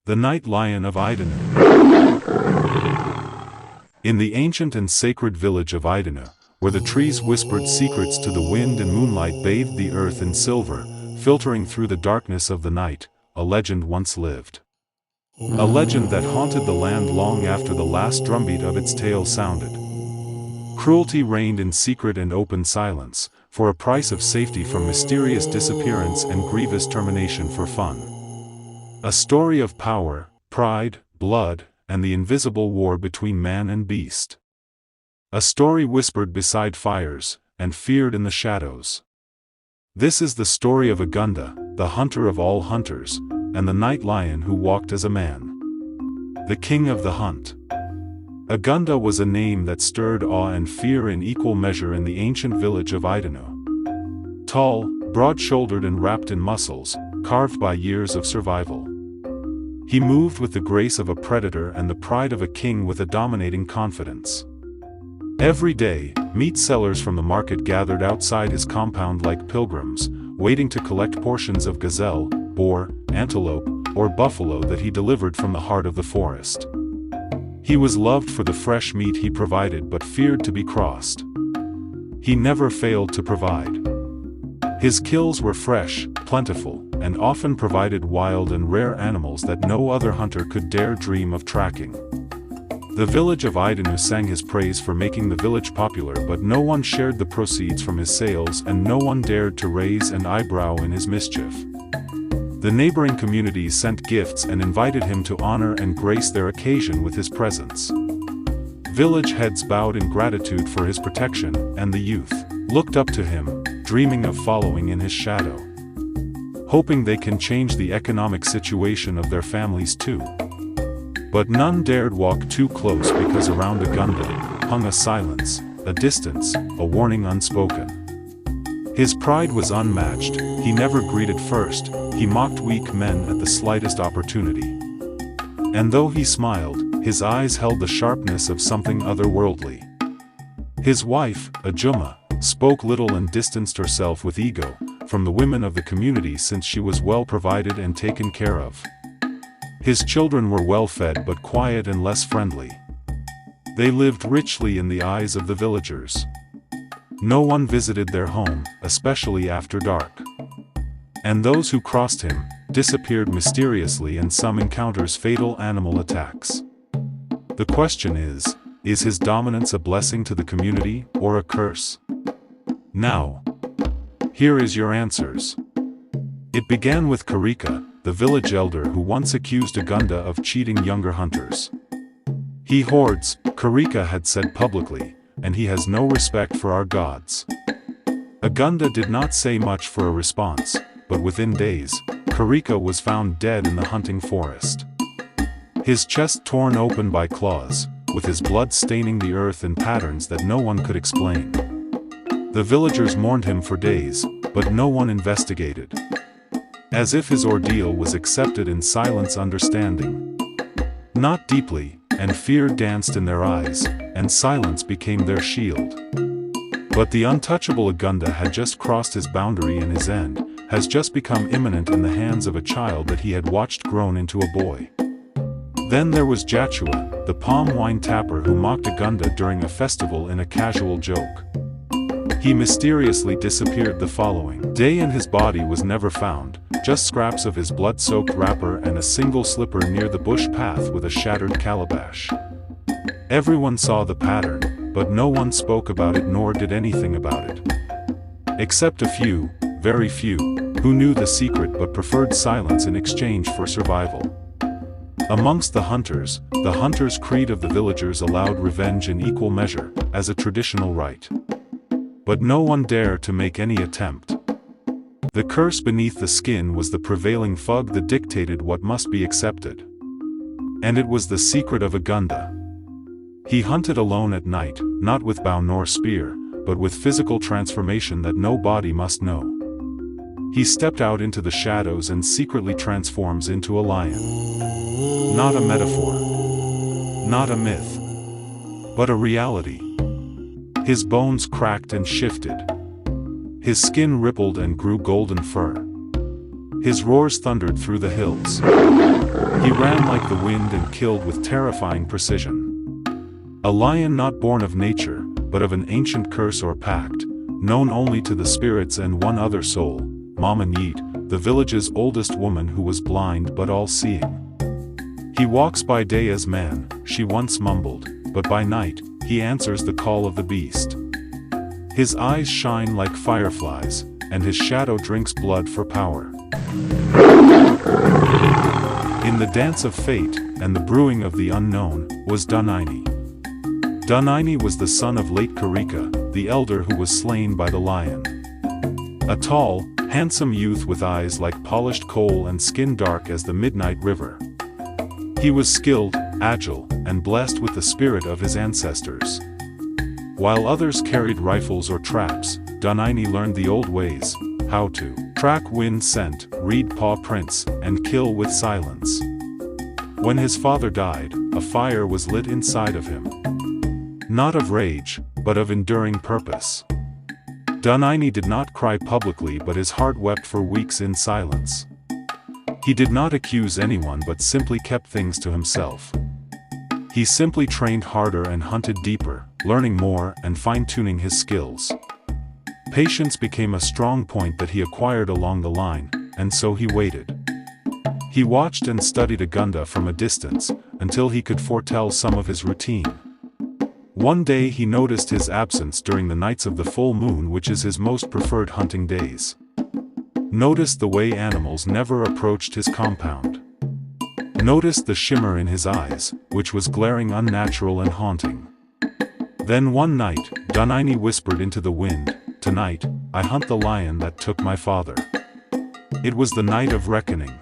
The Night Lion of Idanuh. In the ancient and sacred village of Idanuh, where the trees whispered secrets to the wind and moonlight bathed the earth in silver, filtering through the darkness of the night, a legend once lived. A legend that haunted the land long after the last drumbeat of its tale sounded. Cruelty reigned in secret and open silence, for a price of safety from mysterious disappearance and grievous termination for fun. A story of power, pride, blood, and the invisible war between man and beast. A story whispered beside fires, and feared in the shadows. This is the story of Idanuh, the hunter of all hunters, and the night lion who walked as a man. The king of the hunt. Idanuh was a name that stirred awe and fear in equal measure in the ancient village of Idanuh. Tall, broad-shouldered and wrapped in muscles, carved by years of survival. He moved with the grace of a predator and the pride of a king with a dominating confidence. Every day, meat sellers from the market gathered outside his compound like pilgrims, waiting to collect portions of gazelle, boar, antelope, or buffalo that he delivered from the heart of the forest. He was loved for the fresh meat he provided but feared to be crossed. He never failed to provide. His kills were fresh, plentiful, and often provided wild and rare animals that no other hunter could dare dream of tracking. The village of Idanuh sang his praise for making the village popular, but no one shared the proceeds from his sales and no one dared to raise an eyebrow in his mischief. The neighboring communities sent gifts and invited him to honor and grace their occasion with his presence. Village heads bowed in gratitude for his protection, and the youth looked up to him, dreaming of following in his shadow. Hoping they can change the economic situation of their families too. But none dared walk too close because around Idanuh hung a silence, a distance, a warning unspoken. His pride was unmatched, he never greeted first, he mocked weak men at the slightest opportunity. And though he smiled, his eyes held the sharpness of something otherworldly. His wife, Idanuh, spoke little and distanced herself with ego from the women of the community since she was well provided and taken care of. His children were well fed but quiet and less friendly. They lived richly in the eyes of the villagers. No one visited their home, especially after dark. And those who crossed him disappeared mysteriously, and some encounters fatal animal attacks. The question is his dominance a blessing to the community or a curse? Now, here is your answers. It began with Karika, the village elder who once accused Idanuh of cheating younger hunters. He hoards, Karika had said publicly, and he has no respect for our gods. Idanuh did not say much for a response, but within days, Karika was found dead in the hunting forest. His chest torn open by claws, with his blood staining the earth in patterns that no one could explain. The villagers mourned him for days, but no one investigated. As if his ordeal was accepted in silence understanding. Not deeply, and fear danced in their eyes, and silence became their shield. But the untouchable Idanuh had just crossed his boundary, and his end has just become imminent in the hands of a child that he had watched grown into a boy. Then there was Jachua, the palm wine tapper who mocked Idanuh during a festival in a casual joke. He mysteriously disappeared the following day and his body was never found, just scraps of his blood-soaked wrapper and a single slipper near the bush path with a shattered calabash. Everyone saw the pattern, but no one spoke about it nor did anything about it. Except a few, very few, who knew the secret but preferred silence in exchange for survival. Amongst the hunters' creed of the villagers allowed revenge in equal measure, as a traditional right. But no one dared to make any attempt. The curse beneath the skin was the prevailing fug that dictated what must be accepted. And it was the secret of Idanuh. He hunted alone at night, not with bow nor spear, but with physical transformation that no body must know. He stepped out into the shadows and secretly transforms into a lion. Not a metaphor. Not a myth. But a reality. His bones cracked and shifted. His skin rippled and grew golden fur. His roars thundered through the hills. He ran like the wind and killed with terrifying precision. A lion not born of nature, but of an ancient curse or pact, known only to the spirits and one other soul, Mama Yeet, the village's oldest woman who was blind but all-seeing. "He walks by day as man," she once mumbled, "but by night, he answers the call of the beast. His eyes shine like fireflies, and his shadow drinks blood for power." In the dance of fate, and the brewing of the unknown, was Idanuh. Idanuh was the son of late Karika, the elder who was slain by the lion. A tall, handsome youth with eyes like polished coal and skin dark as the midnight river. He was skilled, agile, and blessed with the spirit of his ancestors. While others carried rifles or traps, Idanuh learned the old ways, how to track wind scent, read paw prints, and kill with silence. When his father died, a fire was lit inside of him. Not of rage, but of enduring purpose. Idanuh did not cry publicly, but his heart wept for weeks in silence. He did not accuse anyone but simply kept things to himself. He simply trained harder and hunted deeper, learning more and fine-tuning his skills. Patience became a strong point that he acquired along the line, and so he waited. He watched and studied Agunda from a distance, until he could foretell some of his routine. One day he noticed his absence during the nights of the full moon, which is his most preferred hunting days. Noticed the way animals never approached his compound. Noticed the shimmer in his eyes, which was glaring, unnatural and haunting. Then one night, Idanuh whispered into the wind, "Tonight, I hunt the lion that took my father." It was the night of reckoning.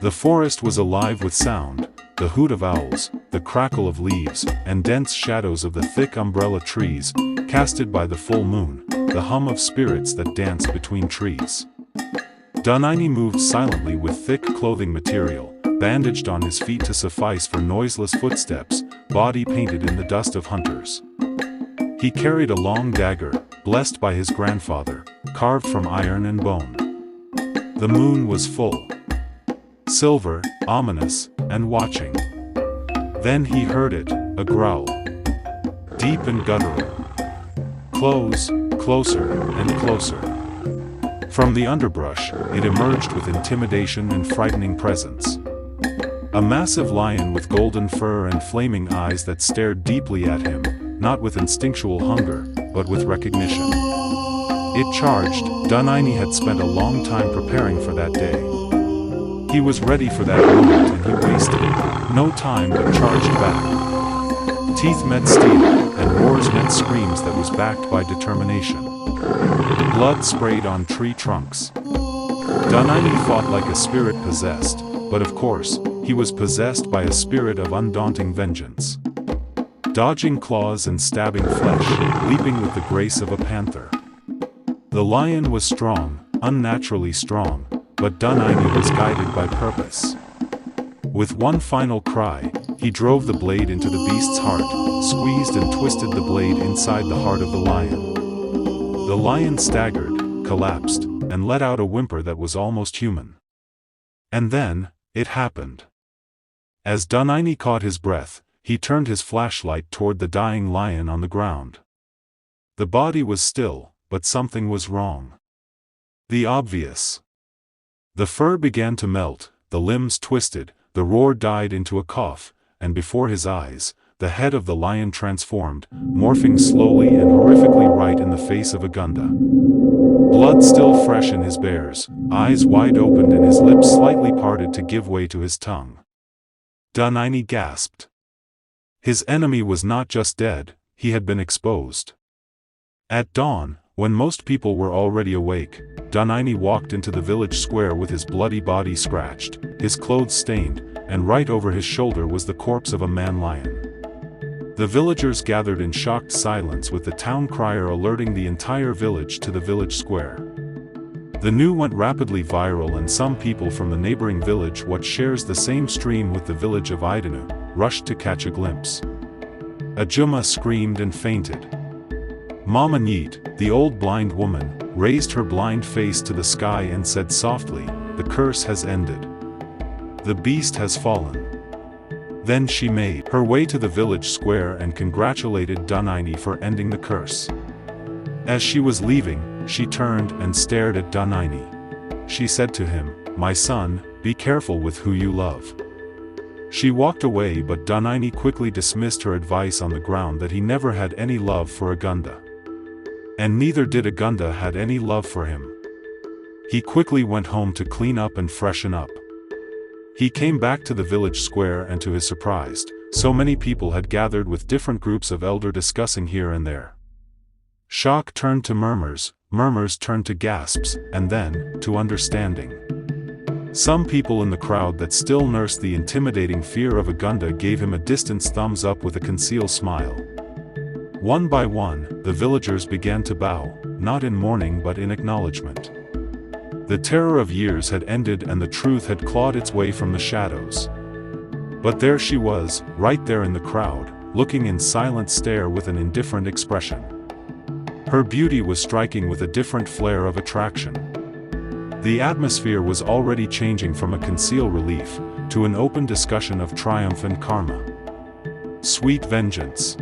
The forest was alive with sound, the hoot of owls, the crackle of leaves, and dense shadows of the thick umbrella trees, casted by the full moon, the hum of spirits that danced between trees. Idanuh moved silently with thick clothing material, bandaged on his feet to suffice for noiseless footsteps, body painted in the dust of hunters. He carried a long dagger, blessed by his grandfather, carved from iron and bone. The moon was full, silver, ominous, and watching. Then he heard it, a growl. Deep and guttural. Close, closer, and closer. From the underbrush, it emerged with intimidation and frightening presence. A massive lion with golden fur and flaming eyes that stared deeply at him, not with instinctual hunger, but with recognition. It charged. Idanuh had spent a long time preparing for that day. He was ready for that moment, and he wasted no time but charged back. Teeth met steel, and roars met screams that was backed by determination. Blood sprayed on tree trunks. Idanuh fought like a spirit possessed, but of course, he was possessed by a spirit of undaunting vengeance. Dodging claws and stabbing flesh, leaping with the grace of a panther. The lion was strong, unnaturally strong, but Idanuh was guided by purpose. With one final cry, he drove the blade into the beast's heart, squeezed and twisted the blade inside the heart of the lion. The lion staggered, collapsed, and let out a whimper that was almost human. And then, it happened. As Idanuh caught his breath, he turned his flashlight toward the dying lion on the ground. The body was still, but something was wrong. The obvious. The fur began to melt, the limbs twisted, the roar died into a cough, and before his eyes, the head of the lion transformed, morphing slowly and horrifically right in the face of Agunda. Blood still fresh in his bears, eyes wide opened and his lips slightly parted to give way to his tongue. Idanuh gasped. His enemy was not just dead, he had been exposed. At dawn, when most people were already awake, Idanuh walked into the village square with his bloody body scratched, his clothes stained, and right over his shoulder was the corpse of a man-lion. The villagers gathered in shocked silence, with the town crier alerting the entire village to the village square. The news went rapidly viral, and some people from the neighboring village, what shares the same stream with the village of Idanuh, rushed to catch a glimpse. Ajuma screamed and fainted. Mama Yeet, the old blind woman, raised her blind face to the sky and said softly, the curse has ended. The beast has fallen. Then she made her way to the village square and congratulated Idanuh for ending the curse. As she was leaving, she turned and stared at Idanuh. She said to him, "My son, be careful with who you love." She walked away, but Idanuh quickly dismissed her advice on the ground that he never had any love for Agunda. And neither did Agunda had any love for him. He quickly went home to clean up and freshen up. He came back to the village square, and to his surprise, so many people had gathered with different groups of elders discussing here and there. Shock turned to murmurs, murmurs turned to gasps, and then, to understanding. Some people in the crowd that still nursed the intimidating fear of Agunda gave him a distant thumbs up with a concealed smile. One by one, the villagers began to bow, not in mourning but in acknowledgement. The terror of years had ended and the truth had clawed its way from the shadows. But there she was, right there in the crowd, looking in silent stare with an indifferent expression. Her beauty was striking with a different flare of attraction. The atmosphere was already changing from a concealed relief, to an open discussion of triumph and karma. Sweet vengeance.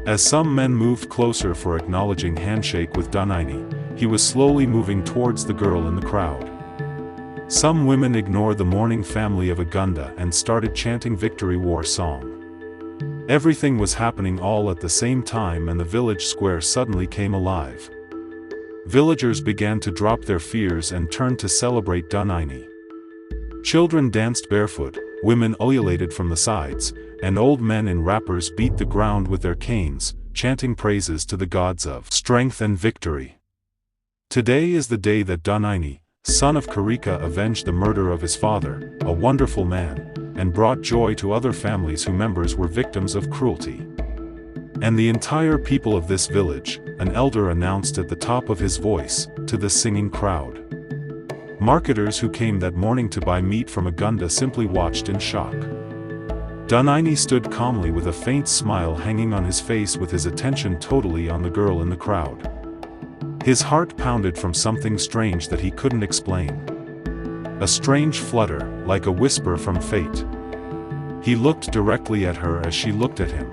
As some men moved closer for acknowledging handshake with Idanuh, he was slowly moving towards the girl in the crowd. Some women ignored the mourning family of Agunda and started chanting victory war song. Everything was happening all at the same time, and the village square suddenly came alive. Villagers began to drop their fears and turn to celebrate Idanuh. Children danced barefoot, women ululated from the sides, and old men in wrappers beat the ground with their canes, chanting praises to the gods of strength and victory. Today is the day that Idanuh, son of Karika, avenged the murder of his father, a wonderful man, and brought joy to other families whose members were victims of cruelty. And the entire people of this village, an elder announced at the top of his voice, to the singing crowd. Marketers who came that morning to buy meat from Agunda simply watched in shock. Idanuh stood calmly with a faint smile hanging on his face, with his attention totally on the girl in the crowd. His heart pounded from something strange that he couldn't explain. A strange flutter, like a whisper from fate. He looked directly at her as she looked at him.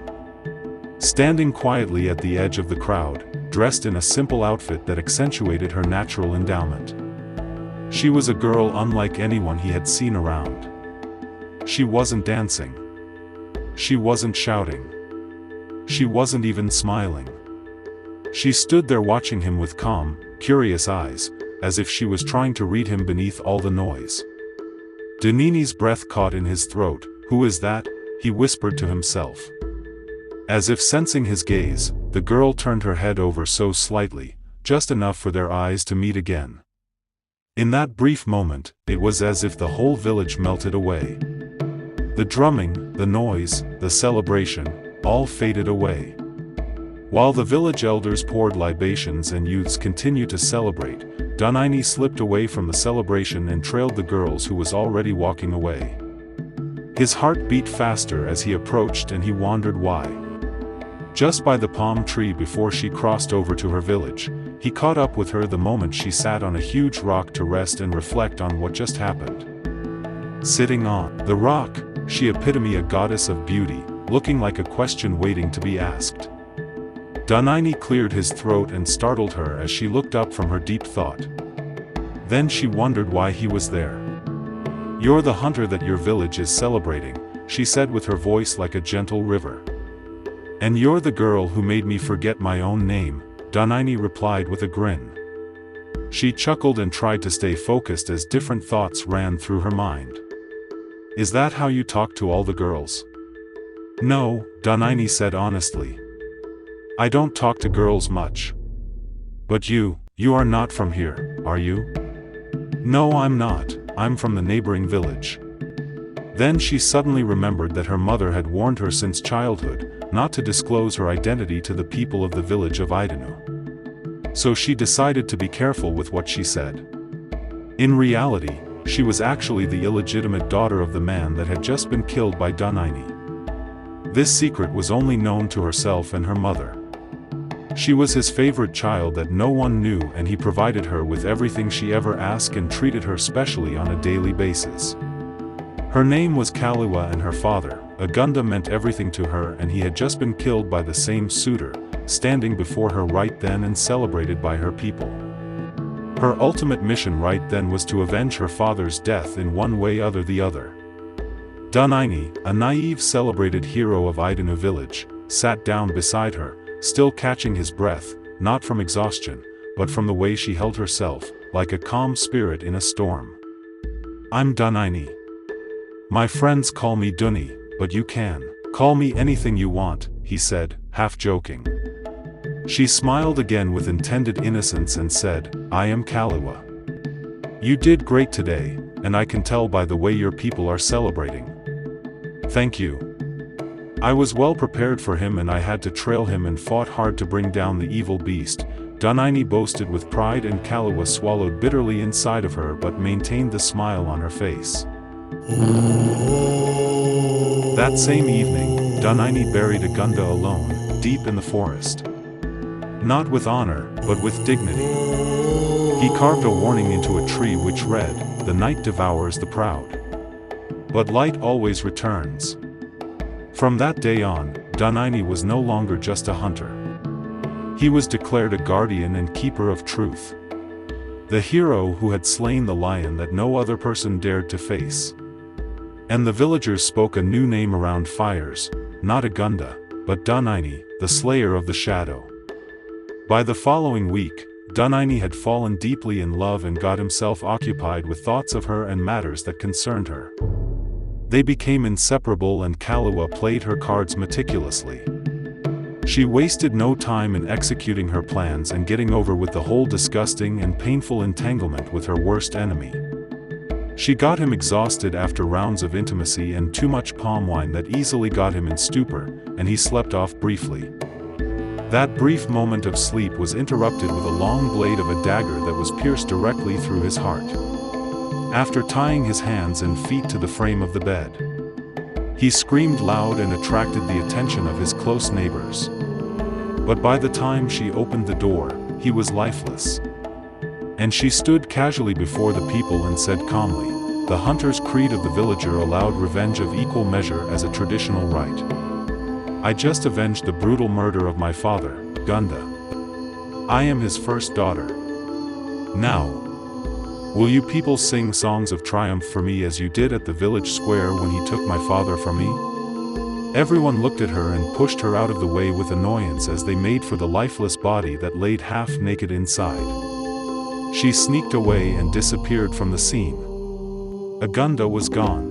Standing quietly at the edge of the crowd, dressed in a simple outfit that accentuated her natural endowment. She was a girl unlike anyone he had seen around. She wasn't dancing. She wasn't shouting. She wasn't even smiling. She stood there watching him with calm, curious eyes, as if she was trying to read him beneath all the noise. Idanuh's breath caught in his throat. "Who is that?" he whispered to himself. As if sensing his gaze, the girl turned her head over so slightly, just enough for their eyes to meet again. In that brief moment, it was as if the whole village melted away. The drumming, the noise, the celebration, all faded away. While the village elders poured libations and youths continued to celebrate, Idanuh slipped away from the celebration and trailed the girls who was already walking away. His heart beat faster as he approached, and he wondered why. Just by the palm tree before she crossed over to her village, he caught up with her the moment she sat on a huge rock to rest and reflect on what just happened. Sitting on the rock, she epitome a goddess of beauty, looking like a question waiting to be asked. Idanuh cleared his throat and startled her as she looked up from her deep thought. Then she wondered why he was there. "You're the hunter that your village is celebrating," she said with her voice like a gentle river. "And you're the girl who made me forget my own name," Idanuh replied with a grin. She chuckled and tried to stay focused as different thoughts ran through her mind. "Is that how you talk to all the girls?" "No," Idanuh said honestly. "I don't talk to girls much." "But you are not from here, are you?" "No, I'm not, I'm from the neighboring village." Then she suddenly remembered that her mother had warned her since childhood, not to disclose her identity to the people of the village of Idanuh. So she decided to be careful with what she said. In reality, she was actually the illegitimate daughter of the man that had just been killed by Idanuh. This secret was only known to herself and her mother. She was his favorite child that no one knew, and he provided her with everything she ever asked and treated her specially on a daily basis. Her name was Kaliwa, and her father, Agunda, meant everything to her, and he had just been killed by the same suitor, standing before her right then and celebrated by her people. Her ultimate mission right then was to avenge her father's death in one way or the other. Idanuh, a naive celebrated hero of Idanuh village, sat down beside her, still catching his breath, not from exhaustion, but from the way she held herself, like a calm spirit in a storm. "I'm Idanuh. My friends call me Dunny, but you can call me anything you want," he said, half joking. She smiled again with intended innocence and said, "I am Kaliwa. You did great today, and I can tell by the way your people are celebrating." "Thank you. I was well prepared for him, and I had to trail him and fought hard to bring down the evil beast," Idanuh boasted with pride, and Kaliwa swallowed bitterly inside of her but maintained the smile on her face. That same evening, Idanuh buried Agunda alone, deep in the forest. Not with honor, but with dignity. He carved a warning into a tree which read, "The night devours the proud, but light always returns." From that day on, Idanuh was no longer just a hunter. He was declared a guardian and keeper of truth. The hero who had slain the lion that no other person dared to face. And the villagers spoke a new name around fires, not Agunda, but Idanuh, the slayer of the shadow. By the following week, Idanuh had fallen deeply in love and got himself occupied with thoughts of her and matters that concerned her. They became inseparable, and Kaliwa played her cards meticulously. She wasted no time in executing her plans and getting over with the whole disgusting and painful entanglement with her worst enemy. She got him exhausted after rounds of intimacy and too much palm wine that easily got him in stupor, and he slept off briefly. That brief moment of sleep was interrupted with a long blade of a dagger that was pierced directly through his heart. After tying his hands and feet to the frame of the bed, he screamed loud and attracted the attention of his close neighbors. But by the time she opened the door, he was lifeless. And she stood casually before the people and said calmly, "The hunter's creed of the villager allowed revenge of equal measure as a traditional right. I just avenged the brutal murder of my father, Agunda. I am his first daughter. Now, will you people sing songs of triumph for me as you did at the village square when he took my father from me?" Everyone looked at her and pushed her out of the way with annoyance as they made for the lifeless body that laid half naked inside. She sneaked away and disappeared from the scene. Agunda was gone.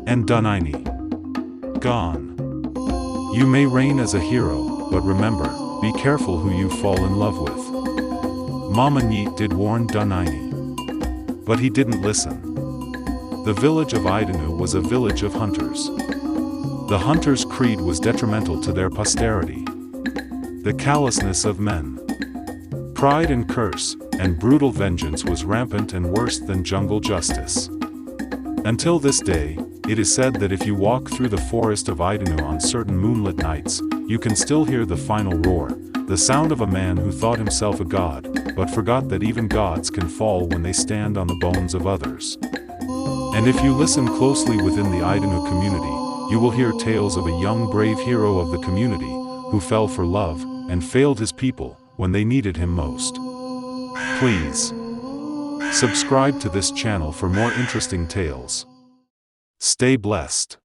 And Idanuh gone. You may reign as a hero, but remember, be careful who you fall in love with. Mama Neat did warn Idanuh, but he didn't listen. The village of Idanuh was a village of hunters. The hunter's creed was detrimental to their posterity. The callousness of men, pride and curse, and brutal vengeance was rampant and worse than jungle justice. Until this day, it is said that if you walk through the forest of Idanuh on certain moonlit nights, you can still hear the final roar, the sound of a man who thought himself a god, but forgot that even gods can fall when they stand on the bones of others. And if you listen closely within the Idanuh community, you will hear tales of a young brave hero of the community, who fell for love, and failed his people, when they needed him most. Please subscribe to this channel for more interesting tales. Stay blessed.